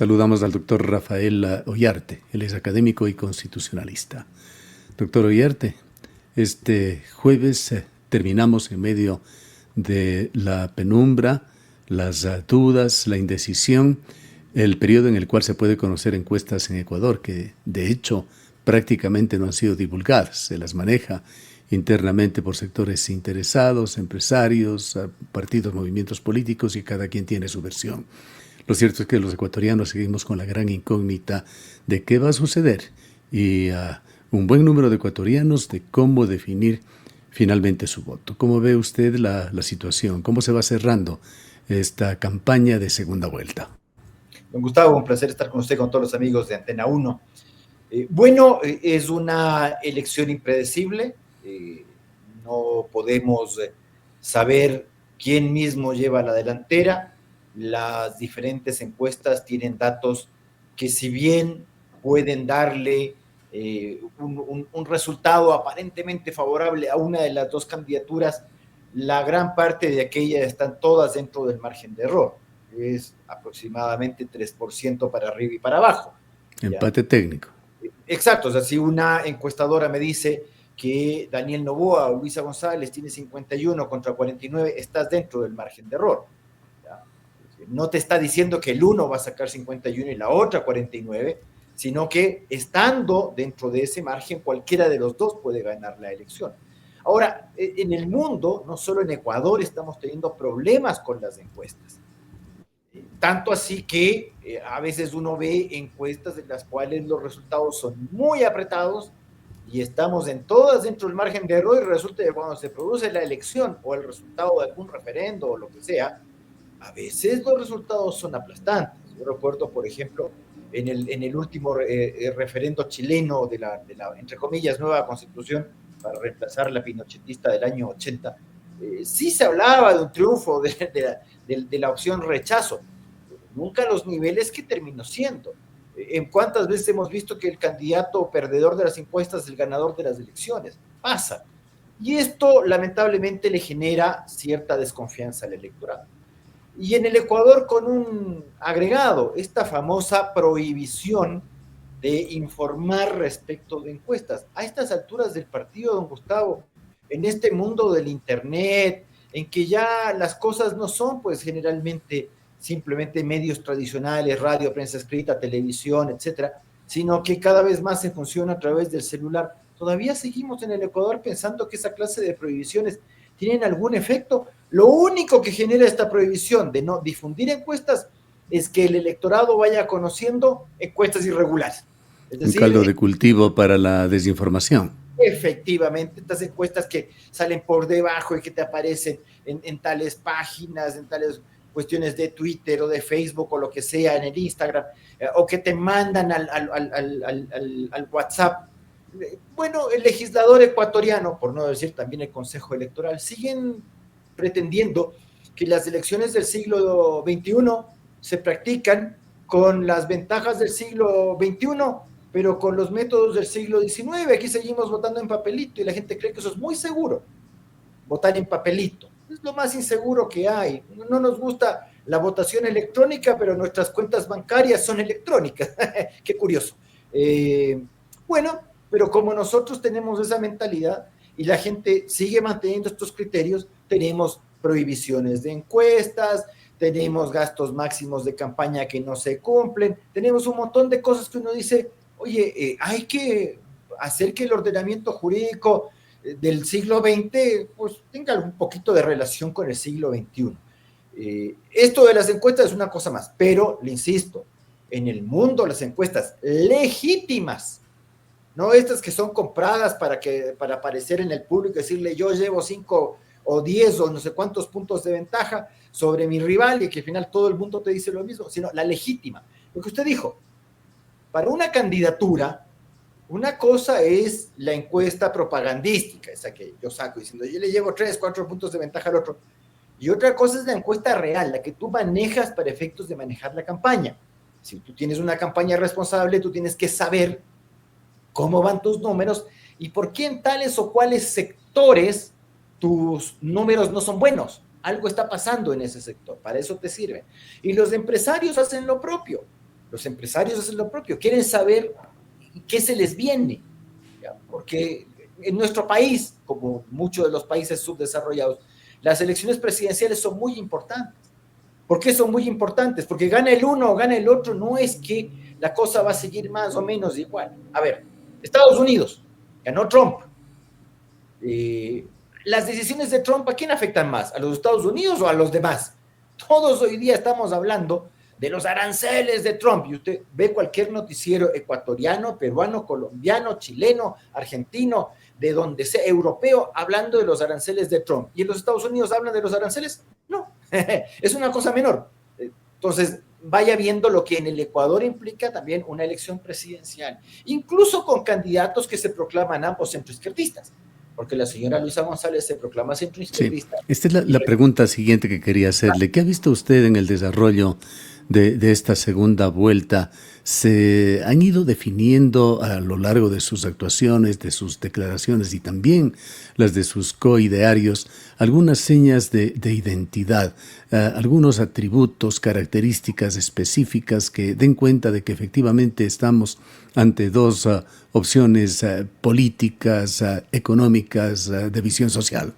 Saludamos al doctor Rafael Ollarte, él es académico y constitucionalista. Doctor Ollarte, este jueves terminamos en medio de la penumbra, las dudas, la indecisión, el periodo en el cual se puede conocer encuestas en Ecuador, que de hecho prácticamente no han sido divulgadas, se las maneja internamente por sectores interesados, empresarios, partidos, movimientos políticos y cada quien tiene su versión. Lo cierto es que los ecuatorianos seguimos con la gran incógnita de qué va a suceder y un buen número de ecuatorianos de cómo definir finalmente su voto. ¿Cómo ve usted la situación? ¿Cómo se va cerrando esta campaña de segunda vuelta? Don Gustavo, un placer estar con usted, con todos los amigos de Antena 1. Es una elección impredecible. No podemos saber quién mismo lleva la delantera. Las diferentes encuestas tienen datos que, si bien pueden darle un resultado aparentemente favorable a una de las dos candidaturas, la gran parte de aquellas están todas dentro del margen de error. Es aproximadamente 3% para arriba y para abajo. Empate técnico. Exacto, o sea, si una encuestadora me dice que Daniel Noboa o Luisa González tiene 51 contra 49, estás dentro del margen de error. ¿Ya? No te está diciendo que el uno va a sacar 51 y la otra 49, sino que estando dentro de ese margen, cualquiera de los dos puede ganar la elección. Ahora, en el mundo, no solo en Ecuador, estamos teniendo problemas con las encuestas. Tanto así que a veces uno ve encuestas en las cuales los resultados son muy apretados y estamos en todas dentro del margen de error, y resulta que cuando se produce la elección o el resultado de algún referendo o lo que sea, a veces los resultados son aplastantes. Yo recuerdo, por ejemplo, en el último referendo chileno de la, entre comillas, nueva constitución para reemplazar la pinochetista del año 80, sí se hablaba de un triunfo de la opción rechazo, nunca los niveles que terminó siendo. ¿En cuántas veces hemos visto que el candidato perdedor de las encuestas es el ganador de las elecciones? Pasa. Y esto lamentablemente le genera cierta desconfianza al electorado. Y en el Ecuador, con un agregado, esta famosa prohibición de informar respecto de encuestas. A estas alturas del partido, don Gustavo, en este mundo del internet, en que ya las cosas no son pues generalmente simplemente medios tradicionales, radio, prensa escrita, televisión, etcétera, sino que cada vez más se funciona a través del celular. Todavía seguimos en el Ecuador pensando que esa clase de prohibiciones tienen algún efecto. Lo único que genera esta prohibición de no difundir encuestas es que el electorado vaya conociendo encuestas irregulares. Es decir, un caldo de cultivo para la desinformación. Efectivamente, estas encuestas que salen por debajo y que te aparecen en tales páginas, en tales cuestiones de Twitter o de Facebook o lo que sea, en el Instagram, o que te mandan al WhatsApp. Bueno, el legislador ecuatoriano, por no decir también el Consejo Electoral, siguen pretendiendo que las elecciones del siglo XXI se practican con las ventajas del siglo XXI, pero con los métodos del siglo XIX. Aquí seguimos votando en papelito y la gente cree que eso es muy seguro, votar en papelito. Es lo más inseguro que hay. No nos gusta la votación electrónica, pero nuestras cuentas bancarias son electrónicas. Qué curioso. Bueno, pero como nosotros tenemos esa mentalidad y la gente sigue manteniendo estos criterios, tenemos prohibiciones de encuestas, tenemos gastos máximos de campaña que no se cumplen, tenemos un montón de cosas que uno dice, oye, hay que hacer que el ordenamiento jurídico del siglo XX pues tenga un poquito de relación con el siglo XXI. Esto de las encuestas es una cosa más, pero le insisto, en el mundo las encuestas legítimas, no estas que son compradas para aparecer en el público y decirle yo llevo 5 o 10 o no sé cuántos puntos de ventaja sobre mi rival y que al final todo el mundo te dice lo mismo, sino la legítima. Lo que usted dijo, para una candidatura, una cosa es la encuesta propagandística, esa que yo saco diciendo yo le llevo 3, 4 puntos de ventaja al otro, y otra cosa es la encuesta real, la que tú manejas para efectos de manejar la campaña. Si tú tienes una campaña responsable, tú tienes que saber cómo van tus números y por qué en tales o cuales sectores tus números no son buenos. Algo está pasando en ese sector, para eso te sirve. Y los empresarios hacen lo propio. Los empresarios hacen lo propio, quieren saber qué se les viene, ¿ya? Porque en nuestro país, como muchos de los países subdesarrollados, las elecciones presidenciales son muy importantes. ¿Por qué son muy importantes? Porque gana el uno o gana el otro, no es que la cosa va a seguir más o menos igual. A ver, Estados Unidos, ganó Trump. Las decisiones de Trump, ¿a quién afectan más? ¿A los Estados Unidos o a los demás? Todos hoy día estamos hablando de los aranceles de Trump, y usted ve cualquier noticiero ecuatoriano, peruano, colombiano, chileno, argentino, de donde sea, europeo, hablando de los aranceles de Trump. ¿Y en los Estados Unidos hablan de los aranceles? No, es una cosa menor. Entonces, vaya viendo lo que en el Ecuador implica también una elección presidencial, incluso con candidatos que se proclaman ambos centroizquierdistas, porque la señora Luisa González se proclama centroizquierdista. Sí. Esta es la pregunta siguiente que quería hacerle. ¿Qué ha visto usted en el desarrollo de esta segunda vuelta? ¿Se han ido definiendo a lo largo de sus actuaciones, de sus declaraciones y también las de sus coidearios algunas señas de identidad, algunos atributos, características específicas que den cuenta de que efectivamente estamos ante dos opciones políticas, económicas, de visión social?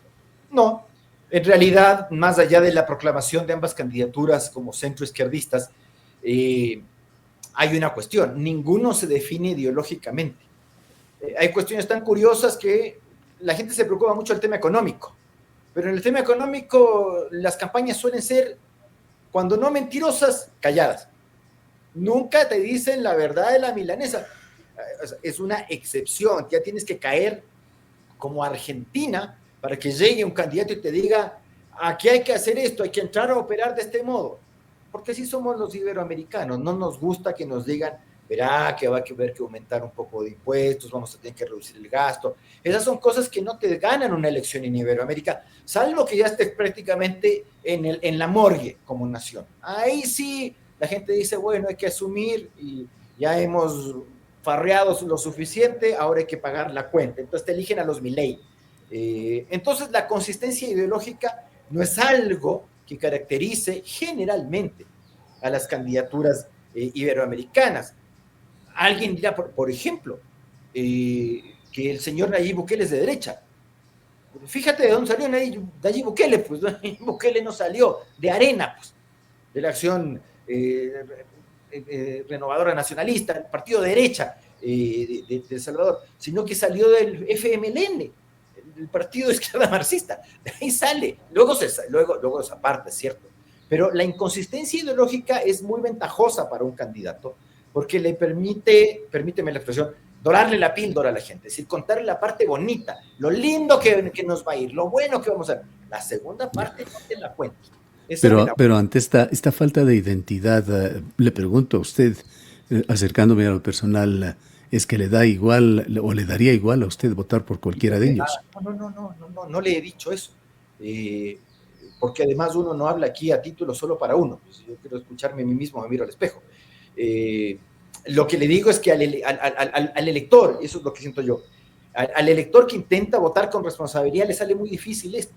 No, en realidad, más allá de la proclamación de ambas candidaturas como centroizquierdistas, hay una cuestión: ninguno se define ideológicamente. Hay cuestiones tan curiosas que la gente se preocupa mucho del tema económico, pero en el tema económico las campañas suelen ser, cuando no mentirosas, calladas. Nunca te dicen la verdad de la milanesa. Es una excepción. Ya tienes que caer como Argentina para que llegue un candidato y te diga: aquí hay que hacer esto, hay que entrar a operar de este modo. Porque así somos los iberoamericanos. No nos gusta que nos digan: verá que va a haber que aumentar un poco de impuestos, vamos a tener que reducir el gasto. Esas son cosas que no te ganan una elección en Iberoamérica, salvo que ya estés prácticamente en la morgue como nación. Ahí sí la gente dice: bueno, hay que asumir y ya hemos farreado lo suficiente, ahora hay que pagar la cuenta. Entonces te eligen a los Milei. Entonces la consistencia ideológica no es algo que caracterice generalmente a las candidaturas iberoamericanas. Alguien dirá, por ejemplo, que el señor Nayib Bukele es de derecha. Fíjate de dónde salió Nayib Bukele, pues Nayib Bukele no salió de Arena, pues, de la Acción Renovadora Nacionalista, el partido de derecha de El Salvador, sino que salió del FMLN, el partido de izquierda marxista. De ahí sale, luego se aparta, es cierto. Pero la inconsistencia ideológica es muy ventajosa para un candidato, porque le permíteme la expresión, dorarle la píldora a la gente, es decir, contarle la parte bonita, lo lindo que nos va a ir, lo bueno que vamos a hacer. La segunda parte no te la cuento. Pero ante esta falta de identidad, le pregunto a usted, acercándome a lo personal, ¿es que le da igual o le daría igual a usted votar por cualquiera de ellos? No le he dicho eso. Porque además uno no habla aquí a título solo para uno. Pues yo quiero escucharme a mí mismo, me miro al espejo. Lo que le digo es que al elector, eso es lo que siento yo, al elector que intenta votar con responsabilidad le sale muy difícil esto.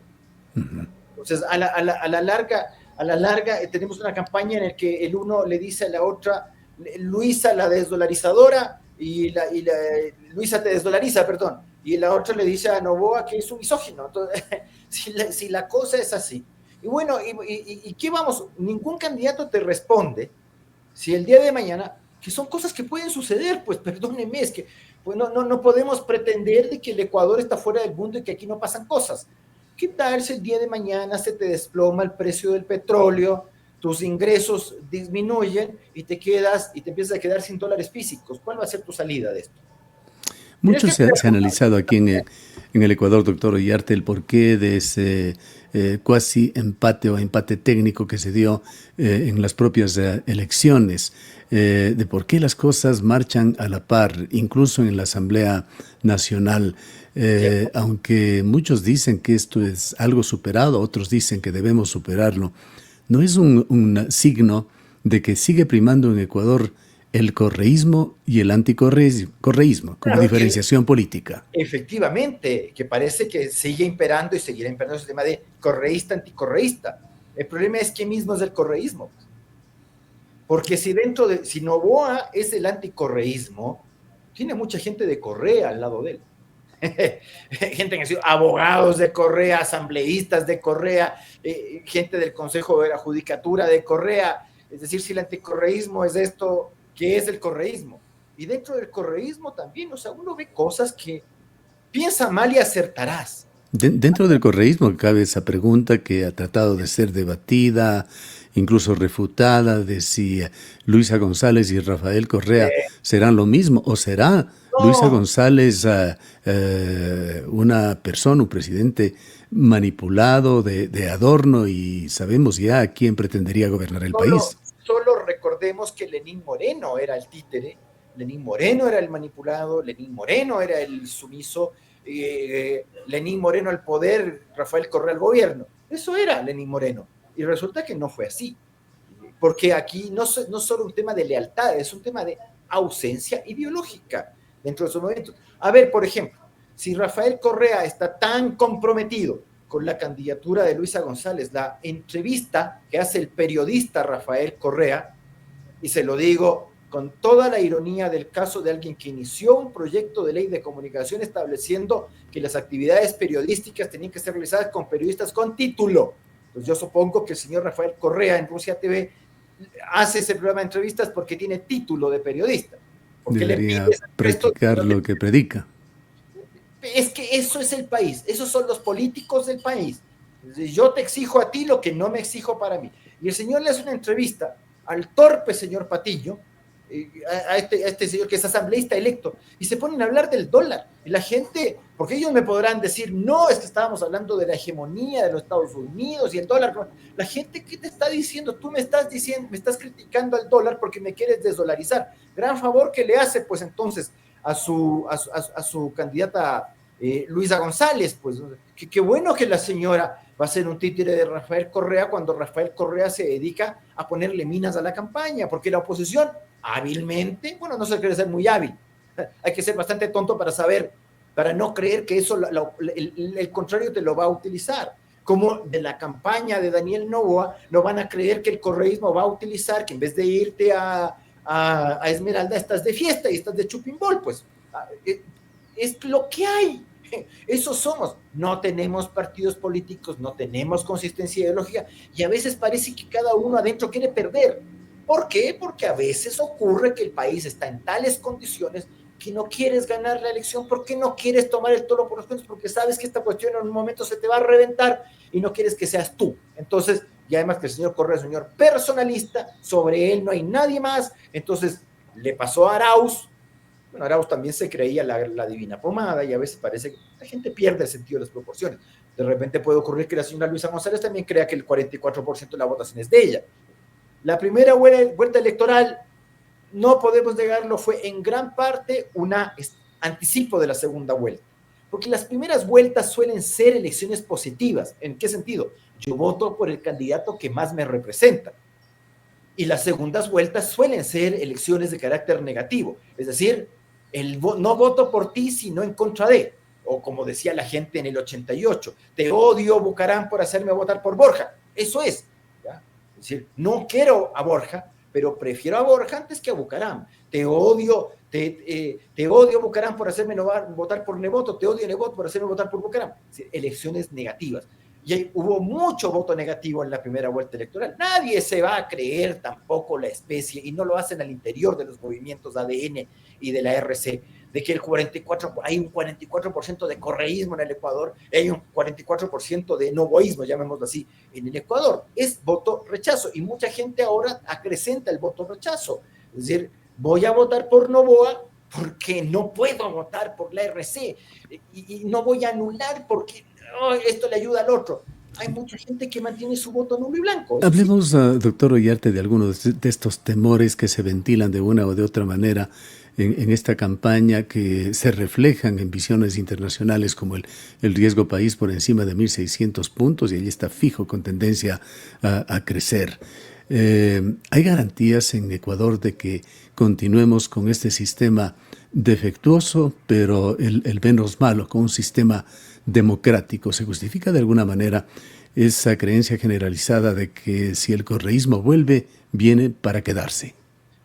Uh-huh. Entonces, a la larga tenemos una campaña en la que el uno le dice a la otra: Luisa la desdolarizadora, y Luisa te desdolariza, perdón, y la otra le dice a Novoa que es un misógino. Entonces, si la cosa es así, y bueno, ¿y qué vamos? Ningún candidato te responde si el día de mañana, que son cosas que pueden suceder, pues perdónenme, es que pues no podemos pretender de que el Ecuador está fuera del mundo y que aquí no pasan cosas. ¿Qué tal si el día de mañana se te desploma el precio del petróleo, tus ingresos disminuyen y te empiezas a quedar sin dólares físicos? ¿Cuál va a ser tu salida de esto? Mucho se ha analizado aquí en el Ecuador, doctor Ollarte, el porqué de ese cuasi empate o empate técnico que se dio en las propias elecciones, de por qué las cosas marchan a la par, incluso en la Asamblea Nacional. Aunque muchos dicen que esto es algo superado, otros dicen que debemos superarlo, ¿no es un signo de que sigue primando en Ecuador el correísmo y el anticorreísmo como claro, diferenciación política? Efectivamente, que parece que sigue imperando y seguirá imperando ese tema de correísta, anticorreísta. El problema es que mismo es el correísmo. Porque si Noboa es el anticorreísmo, tiene mucha gente de Correa al lado de él. Gente que ha sido abogados de Correa, asambleístas de Correa, gente del Consejo de la Judicatura de Correa. Es decir, si el anticorreísmo es esto, ¿qué es el correísmo? Y dentro del correísmo también, o sea, uno ve cosas que piensa mal y acertarás. Dentro del correísmo cabe esa pregunta que ha tratado de ser debatida, incluso refutada, de si Luisa González y Rafael Correa serán lo mismo, o será Luisa No, González una persona, un presidente manipulado de adorno, y sabemos ya quién pretendería gobernar el país. solo recordemos que Lenín Moreno era el títere, Lenín Moreno era el manipulado, Lenín Moreno era el sumiso, Lenín Moreno al poder, Rafael Correa al gobierno. Eso era Lenín Moreno. Y resulta que no fue así. Porque aquí no solo un tema de lealtad, es un tema de ausencia ideológica dentro de esos momentos. A ver, por ejemplo, si Rafael Correa está tan comprometido con la candidatura de Luisa González, la entrevista que hace el periodista Rafael Correa, y se lo digo con toda la ironía del caso de alguien que inició un proyecto de ley de comunicación estableciendo que las actividades periodísticas tenían que ser realizadas con periodistas con título. Pues yo supongo que el señor Rafael Correa en Rusia TV hace ese programa de entrevistas porque tiene título de periodista. Porque le Debería pides esto. practicar lo que predica. Es que eso es el país, esos son los políticos del país. Yo te exijo a ti lo que no me exijo para mí. Y el señor le hace una entrevista al torpe señor Patiño, a este señor que es asambleísta electo, y se ponen a hablar del dólar. Y la gente, porque ellos me podrán decir, no, es que estábamos hablando de la hegemonía de los Estados Unidos y el dólar. La gente, ¿qué te está diciendo? Tú me estás diciendo, me estás criticando al dólar porque me quieres desdolarizar. Gran favor que le hace, pues entonces, a su candidata Luisa González, pues qué bueno que la señora va a ser un títere de Rafael Correa cuando Rafael Correa se dedica a ponerle minas a la campaña, porque la oposición hábilmente, bueno, no se quiere ser muy hábil, hay que ser bastante tonto para saber, para no creer que eso, el contrario te lo va a utilizar. Como de la campaña de Daniel Noboa, no van a creer que el correísmo va a utilizar que en vez de irte a Esmeralda estás de fiesta y estás de chupimbol, pues es lo que hay. Esos somos. No tenemos partidos políticos, no tenemos consistencia ideológica y a veces parece que cada uno adentro quiere perder. ¿Por qué? Porque a veces ocurre que el país está en tales condiciones que no quieres ganar la elección, porque no quieres tomar el toro por los cuernos, porque sabes que esta cuestión en un momento se te va a reventar y no quieres que seas tú. Entonces, y además que el señor Correa es un señor personalista, sobre él no hay nadie más, entonces le pasó a Arauz. Bueno, Arauz también se creía la divina pomada y a veces parece que la gente pierde el sentido de las proporciones. De repente puede ocurrir que la señora Luisa González también crea que el 44% de la votación es de ella. La primera vuelta electoral, no podemos negarlo, fue en gran parte un anticipo de la segunda vuelta. Porque las primeras vueltas suelen ser elecciones positivas. ¿En qué sentido? Yo voto por el candidato que más me representa. Y las segundas vueltas suelen ser elecciones de carácter negativo. Es decir, no voto por ti, sino en contra de. O como decía la gente en el 88, te odio, Bucaram, por hacerme votar por Borja. Eso es. ¿Ya? Es decir, no quiero a Borja, pero prefiero a Borja antes que a Bucaram. Te odio, Bucaram, por hacerme votar por Nevoto, te odio Nevoto por hacerme votar por Bucaram. Es decir, elecciones negativas. Y hubo mucho voto negativo en la primera vuelta electoral. Nadie se va a creer tampoco la especie, y no lo hacen al interior de los movimientos ADN y de la RC, de que hay un 44% de correísmo en el Ecuador, hay un 44% de novoísmo, llamémoslo así, en el Ecuador. Es voto rechazo, y mucha gente ahora acrecenta el voto rechazo. Es decir, voy a votar por Noboa porque no puedo votar por la RC, y no voy a anular porque esto le ayuda al otro. Hay mucha gente que mantiene su voto nulo y blanco. Hablemos, doctor Ollarte, de algunos de estos temores que se ventilan de una o de otra manera en esta campaña, que se reflejan en visiones internacionales como el riesgo país por encima de 1.600 puntos, y allí está fijo con tendencia a crecer. ¿Hay garantías en Ecuador de que continuemos con este sistema defectuoso, pero el menos malo, con un sistema democrático? ¿Se justifica de alguna manera esa creencia generalizada de que si el correísmo vuelve, viene para quedarse?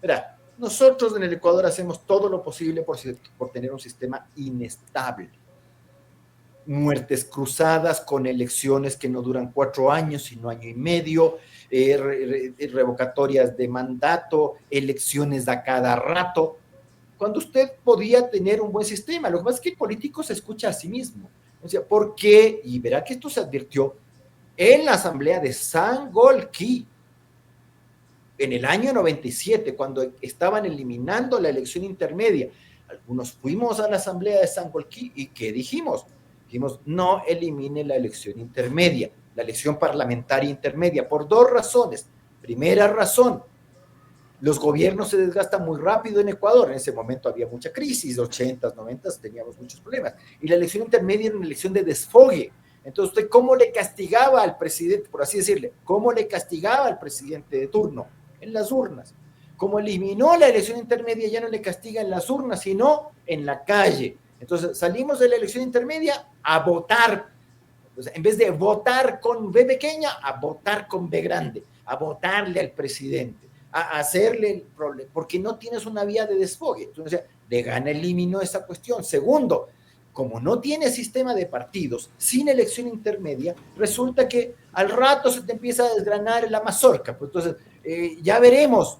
Mira, nosotros en el Ecuador hacemos todo lo posible por tener un sistema inestable. Muertes cruzadas con elecciones que no duran 4 años, sino año y medio, revocatorias de mandato, elecciones a cada rato, cuando usted podía tener un buen sistema. Lo que pasa es que el político se escucha a sí mismo. O sea, ¿por qué? Y verá que esto se advirtió en la asamblea de Sangolquí, en el año 97, cuando estaban eliminando la elección intermedia. Algunos fuimos a la asamblea de Sangolquí y ¿qué dijimos? Dijimos, no elimine la elección intermedia, la elección parlamentaria intermedia, por 2 razones. Primera razón, los gobiernos se desgastan muy rápido en Ecuador. En ese momento había mucha crisis, 80s, 90s, teníamos muchos problemas. Y la elección intermedia era una elección de desfogue. Entonces, ¿usted cómo le castigaba al presidente, por así decirle? ¿Cómo le castigaba al presidente de turno? En las urnas. Como eliminó la elección intermedia, ya no le castiga en las urnas, sino en la calle. Entonces, salimos de la elección intermedia a votar. Entonces, en vez de votar con B pequeña, a votar con B grande, a votarle al presidente, a hacerle el problema, porque no tienes una vía de desfogue. Entonces, de gana eliminó esa cuestión. Segundo, como no tiene sistema de partidos, sin elección intermedia, resulta que al rato se te empieza a desgranar la mazorca. Pues entonces, ya veremos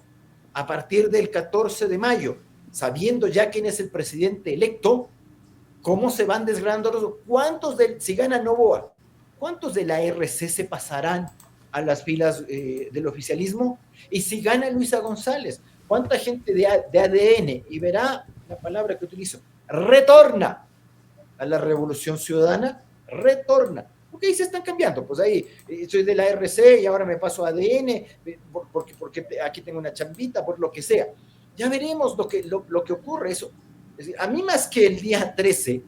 a partir del 14 de mayo, sabiendo ya quién es el presidente electo, cómo se van desgranando los... ¿Cuántos si gana Noboa? ¿Cuántos de la RC se pasarán a las filas del oficialismo? Y si gana Luisa González, ¿cuánta gente de ADN, y verá la palabra que utilizo, retorna a la revolución ciudadana? Retorna. Porque ahí se están cambiando. Pues ahí soy de la RC y ahora me paso a ADN, porque aquí tengo una chambita, por lo que sea. Ya veremos lo que ocurre eso. Es decir, a mí más que el día 13,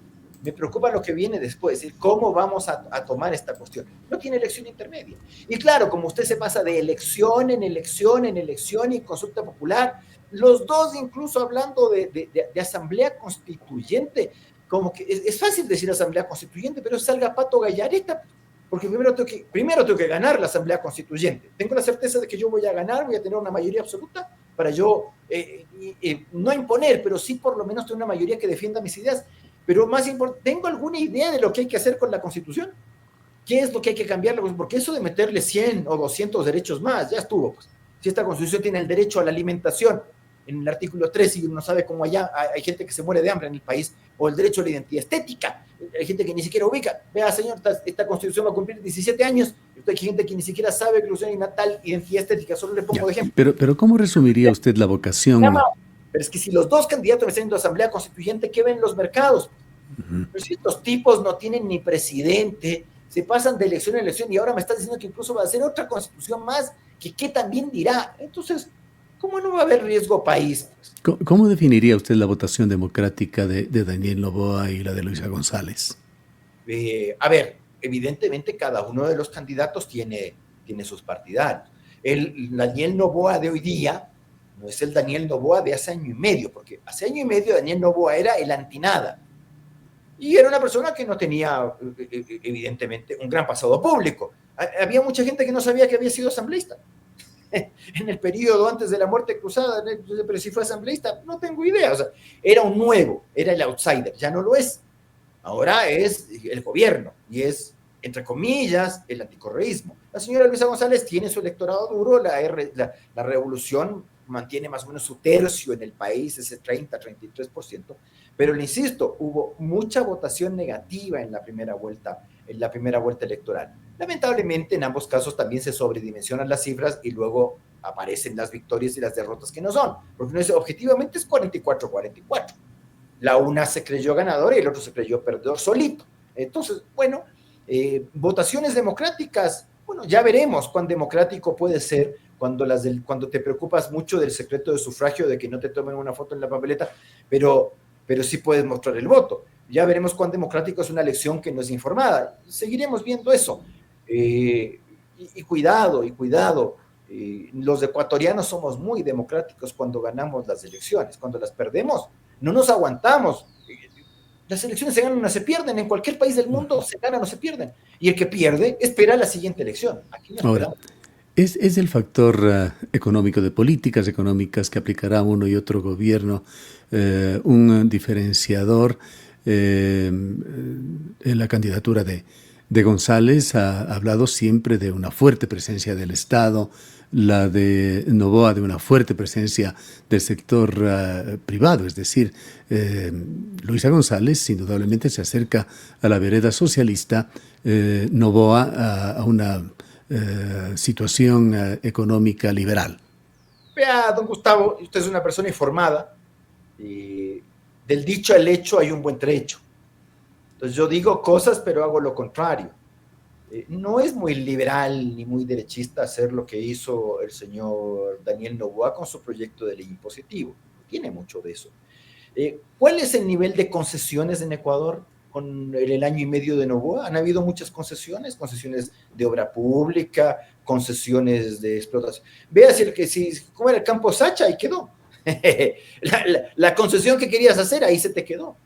me preocupa lo que viene después, es decir, cómo vamos a tomar esta cuestión. No tiene elección intermedia. Y claro, como usted se pasa de elección en elección, en elección y consulta popular, los dos incluso hablando de asamblea constituyente, como que es fácil decir asamblea constituyente, pero salga Pato Gallareta, porque primero tengo que ganar la asamblea constituyente. Tengo la certeza de que yo voy a ganar, voy a tener una mayoría absoluta para yo no imponer, pero sí por lo menos tener una mayoría que defienda mis ideas. Pero más importante, ¿tengo alguna idea de lo que hay que hacer con la Constitución? ¿Qué es lo que hay que cambiar? Porque eso de meterle 100 o 200 derechos más, ya estuvo. Pues. Si esta Constitución tiene el derecho a la alimentación, en el artículo 3, y uno sabe cómo allá hay gente que se muere de hambre en el país, o el derecho a la identidad estética, hay gente que ni siquiera ubica. Vea, señor, esta Constitución va a cumplir 17 años, hay gente que ni siquiera sabe inclusión natal, identidad estética, solo le pongo de ejemplo. Pero ¿cómo resumiría usted la vocación? Pero es que si los dos candidatos me están yendo a asamblea constituyente, ¿qué ven los mercados? Pero si estos tipos no tienen ni presidente, se pasan de elección a elección y ahora me estás diciendo que incluso va a hacer otra constitución más, que qué también dirá. Entonces, ¿cómo no va a haber riesgo país? ¿Cómo definiría usted la votación democrática de Daniel Noboa y la de Luisa González? A ver, evidentemente cada uno de los candidatos tiene sus partidarios. El Daniel Noboa de hoy día no es el Daniel Noboa de hace año y medio, porque hace año y medio Daniel Noboa era el antinada. Y era una persona que no tenía, evidentemente, un gran pasado público. Había mucha gente que no sabía que había sido asambleísta. En el periodo antes de la muerte cruzada, pero si fue asambleísta, no tengo idea. O sea, era un nuevo, era el outsider, ya no lo es. Ahora es el gobierno y es, entre comillas, el anticorreísmo. La señora Luisa González tiene su electorado duro, la revolución mantiene más o menos su tercio en el país, ese 30-33%, pero le insisto, hubo mucha votación negativa en la primera vuelta electoral. Lamentablemente, en ambos casos también se sobredimensionan las cifras y luego aparecen las victorias y las derrotas que no son, porque uno dice, objetivamente es 44-44. La una se creyó ganadora y el otro se creyó perdedor solito. Entonces, bueno, votaciones democráticas, bueno, ya veremos cuán democrático puede ser cuando te preocupas mucho del secreto de sufragio, de que no te tomen una foto en la papeleta, pero sí puedes mostrar el voto. Ya veremos cuán democrático es una elección que no es informada. Seguiremos viendo eso. Y cuidado. Los ecuatorianos somos muy democráticos cuando ganamos las elecciones. Cuando las perdemos, no nos aguantamos. Las elecciones se ganan o se pierden. En cualquier país del mundo se ganan o se pierden. Y el que pierde espera la siguiente elección. Aquí no Ahora, esperamos. es el factor económico de políticas económicas que aplicará uno y otro gobierno un diferenciador en la candidatura de González. Ha hablado siempre de una fuerte presencia del Estado, la de Noboa de una fuerte presencia del sector privado, es decir, Luisa González indudablemente se acerca a la vereda socialista, Noboa a una situación económica liberal. Vea, don Gustavo, usted es una persona informada. Y del dicho al hecho hay un buen trecho. Entonces yo digo cosas, pero hago lo contrario. No es muy liberal ni muy derechista hacer lo que hizo el señor Daniel Noboa con su proyecto de ley impositivo. Tiene mucho de eso. ¿Cuál es el nivel de concesiones en Ecuador con el año y medio de Noboa? Han habido muchas concesiones, concesiones de obra pública, concesiones de explotación. Vea cómo era el campo Sacha, ahí quedó. La concesión que querías hacer, ahí se te quedó.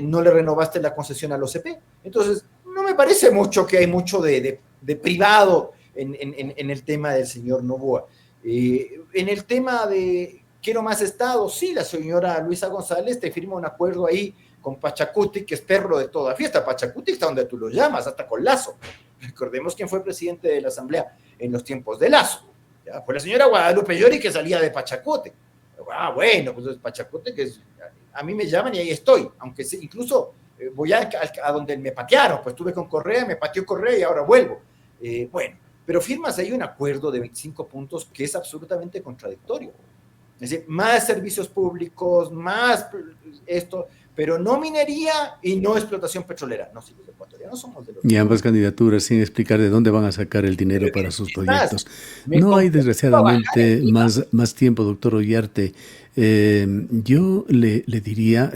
No le renovaste la concesión al OCP. Entonces, no me parece mucho que hay mucho de privado en el tema del señor Noboa. En el tema de quiero más Estado, sí, la señora Luisa González te firma un acuerdo ahí con Pachacuti, que es perro de toda fiesta. Pachacuti está donde tú lo llamas, hasta con Lazo. Recordemos quién fue presidente de la Asamblea en los tiempos de Lazo. ¿Ya? Fue la señora Guadalupe Llori, que salía de Pachacuti. Bueno, pues es Pachacuti, que a mí me llaman y ahí estoy, aunque incluso voy a donde me patearon, pues estuve con Correa, me pateó Correa y ahora vuelvo. Bueno, pero firmas ahí un acuerdo de 25 puntos que es absolutamente contradictorio. Es decir, más servicios públicos, más esto, pero no minería y no explotación petrolera. No, si los ecuatorianos somos de los... Y ambas candidaturas sin explicar de dónde van a sacar el dinero para sus proyectos. No hay desgraciadamente más tiempo, doctor Ollarte. Yo le diría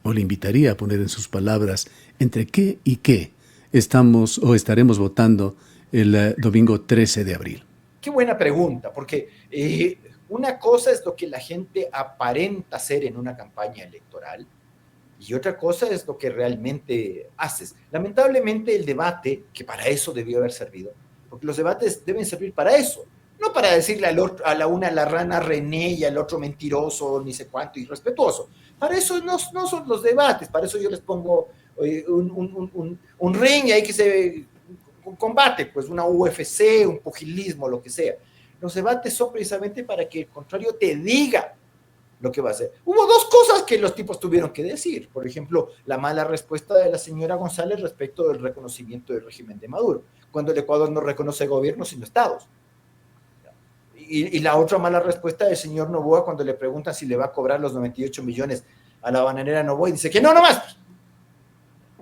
o le invitaría a poner en sus palabras entre qué y qué estamos o estaremos votando el domingo 13 de abril. Qué buena pregunta, porque una cosa es lo que la gente aparenta hacer en una campaña electoral y otra cosa es lo que realmente haces. Lamentablemente el debate, que para eso debió haber servido, porque los debates deben servir para eso, no para decirle al otro, a la una la rana René y al otro mentiroso, ni sé cuánto, irrespetuoso. Para eso no son los debates, para eso yo les pongo un ring y ahí que se un combate, pues una UFC, un pugilismo, lo que sea. Los debates son precisamente para que el contrario te diga lo que va a hacer. Hubo dos cosas que los tipos tuvieron que decir. Por ejemplo, la mala respuesta de la señora González respecto del reconocimiento del régimen de Maduro, cuando el Ecuador no reconoce gobiernos sino estados. Y la otra mala respuesta del señor Noboa cuando le preguntan si le va a cobrar los 98 millones a la bananera Noboa y dice que no, nomás.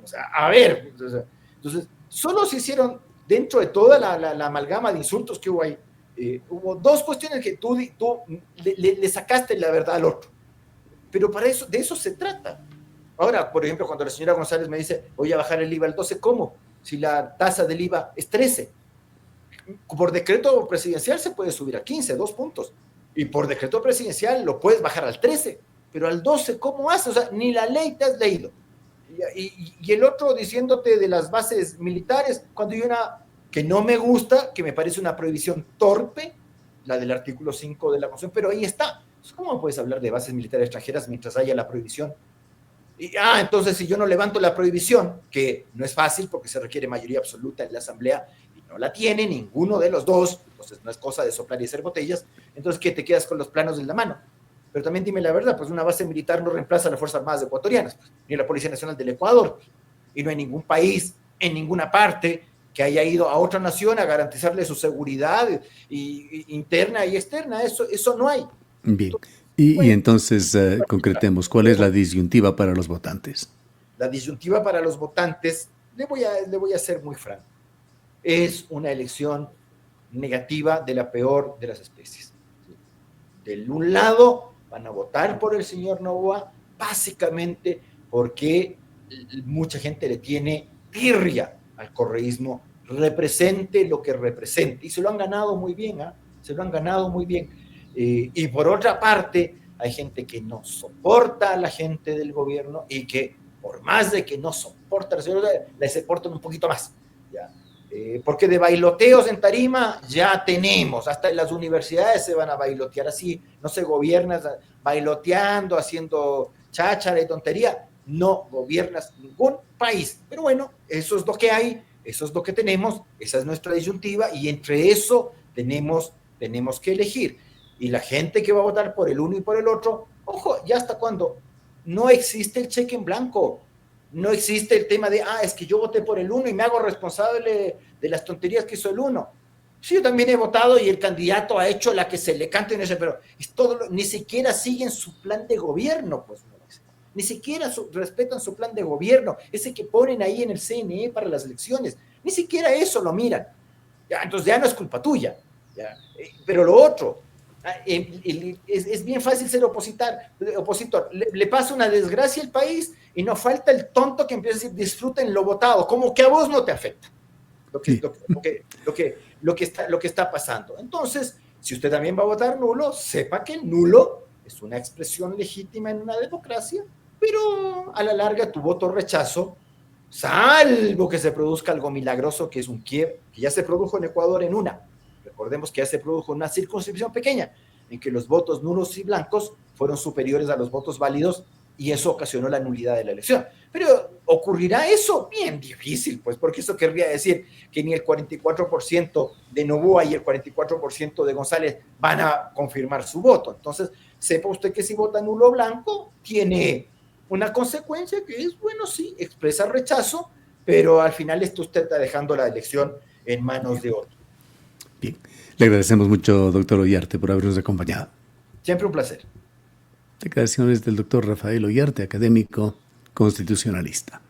O sea, a ver. Entonces, solo se hicieron, dentro de toda la amalgama de insultos que hubo ahí, hubo dos cuestiones que tú le sacaste la verdad al otro. Pero para eso, de eso se trata. Ahora, por ejemplo, cuando la señora González me dice, voy a bajar el IVA al 12, ¿cómo? Si la tasa del IVA es 13. Por decreto presidencial se puede subir a 15, 2 puntos. Y por decreto presidencial lo puedes bajar al 13. Pero al 12, ¿cómo haces? O sea, ni la ley te has leído. Y el otro diciéndote de las bases militares, cuando hay una que no me gusta, que me parece una prohibición torpe, la del artículo 5 de la Constitución, pero ahí está. ¿Cómo puedes hablar de bases militares extranjeras mientras haya la prohibición? Entonces si yo no levanto la prohibición, que no es fácil porque se requiere mayoría absoluta en la Asamblea, y no la tiene ninguno de los dos, entonces no es cosa de soplar y hacer botellas, entonces ¿qué te quedas con los planos en la mano? Pero también dime la verdad, pues una base militar no reemplaza a las Fuerzas Armadas ecuatorianas, pues, ni a la Policía Nacional del Ecuador, y no hay ningún país, en ninguna parte, que haya ido a otra nación a garantizarle su seguridad interna y externa, eso no hay. Bien, y entonces concretemos, ¿cuál es la disyuntiva para los votantes? La disyuntiva para los votantes, le voy a ser muy franco, es una elección negativa de la peor de las especies. De un lado van a votar por el señor Noboa, básicamente porque mucha gente le tiene tirria al correísmo, represente lo que represente, y se lo han ganado muy bien, se lo han ganado muy bien. Y por otra parte, hay gente que no soporta a la gente del gobierno y que por más de que no soporta, les soportan un poquito más, ¿ya? Porque de bailoteos en tarima ya tenemos, hasta en las universidades se van a bailotear así, no se gobierna bailoteando, haciendo cháchara y tontería, no gobiernas ningún país, pero bueno, eso es lo que hay, eso es lo que tenemos, esa es nuestra disyuntiva y entre eso tenemos que elegir. Y la gente que va a votar por el uno y por el otro, ojo, ya hasta cuando no existe el cheque en blanco, no existe el tema de, es que yo voté por el uno y me hago responsable de las tonterías que hizo el uno. Sí, yo también he votado y el candidato ha hecho la que se le cante en ese, pero es todo, ni siquiera siguen su plan de gobierno, pues no, ni siquiera respetan su plan de gobierno, ese que ponen ahí en el CNE para las elecciones, ni siquiera eso lo miran. Ya, entonces ya no es culpa tuya, ya. Pero lo otro, es bien fácil ser opositor. Le pasa una desgracia al país y no falta el tonto que empieza a decir disfruten lo votado, como que a vos no te afecta lo que está pasando. Entonces, si usted también va a votar nulo, sepa que el nulo es una expresión legítima en una democracia, pero a la larga tu voto rechazo, salvo que se produzca algo milagroso, que es un quiebre, que ya se produjo en Ecuador en una. Recordemos que ya se produjo una circunscripción pequeña, en que los votos nulos y blancos fueron superiores a los votos válidos y eso ocasionó la nulidad de la elección. Pero ¿ocurrirá eso? Bien difícil, pues, porque eso querría decir que ni el 44% de Noboa y el 44% de González van a confirmar su voto. Entonces, sepa usted que si vota nulo o blanco, tiene una consecuencia que es, bueno, sí, expresa rechazo, pero al final esto usted está dejando la elección en manos de otro. Bien, le agradecemos mucho, doctor Ollarte, por habernos acompañado. Siempre un placer. Declaraciones del doctor Rafael Ollarte, académico constitucionalista.